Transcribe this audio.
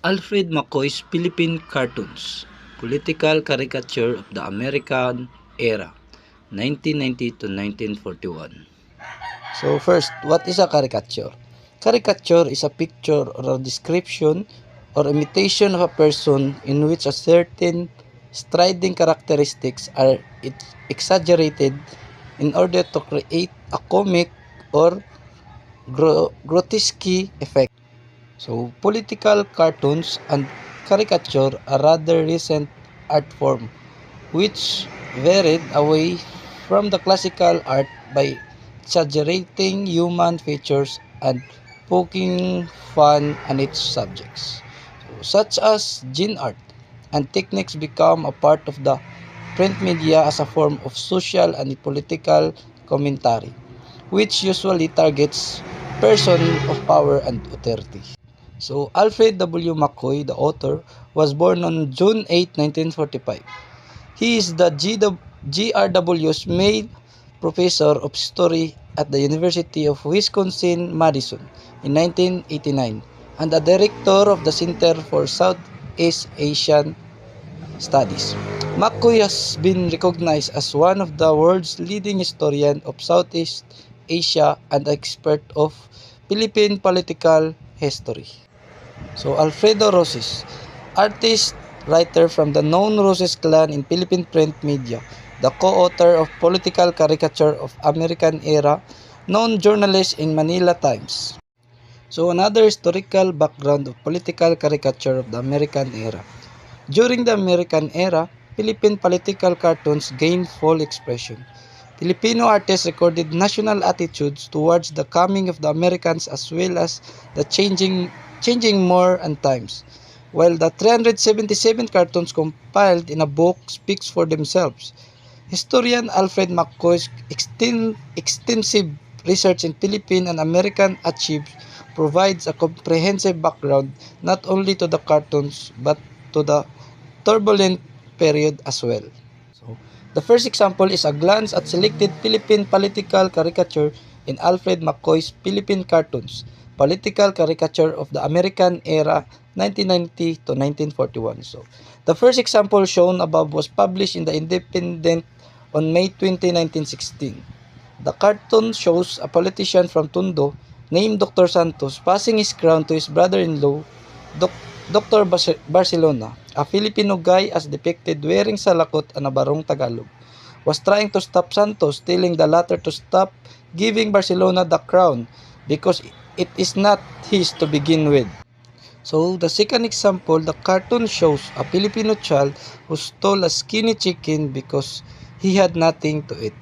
Alfred McCoy's Philippine Cartoons, Political Caricature of the American Era, 1990 to 1941. So first, what is a caricature? Caricature is a picture or a description or imitation of a person in which a certain striding characteristics are exaggerated in order to create a comic or grotesque effect. So, political cartoons and caricature are rather recent art form which varied away from the classical art by exaggerating human features and poking fun at its subjects. So, such as gene art and techniques become a part of the print media as a form of social and political commentary, which usually targets person of power and authority. So, Alfred W. McCoy, the author, was born on June 8, 1945. He is the GRW's male professor of history at the University of Wisconsin-Madison in 1989 and the director of the Center for Southeast Asian Studies. McCoy has been recognized as one of the world's leading historians of Southeast Asia and expert of Philippine political history. So, Alfredo Roses, artist, writer from the known Roses clan in Philippine print media, the co-author of Political Caricature of American Era, known journalist in Manila Times. So, another historical background of political caricature of the American era. During the American era, Philippine political cartoons gained full expression. Filipino artists recorded national attitudes towards the coming of the Americans as well as the changing more and times. While the 377 cartoons compiled in a book speaks for themselves, historian Alfred McCoy's extensive research in Philippine and American achievements provides a comprehensive background not only to the cartoons but to the turbulent period as well. So, the first example is a glance at selected Philippine political caricature in Alfred McCoy's Philippine Cartoons, Political Caricature of the American Era, 1990 to 1941. So, the first example shown above was published in The Independent on May 20, 1916. The cartoon shows a politician from Tondo named Dr. Santos passing his crown to his brother-in-law, Dr. Barcelona, a Filipino guy as depicted wearing salakot and a barong Tagalog, was trying to stop Santos, telling the latter to stop giving Barcelona the crown because it is not his to begin with. So, the second example, the cartoon shows a Filipino child who stole a skinny chicken because he had nothing to eat.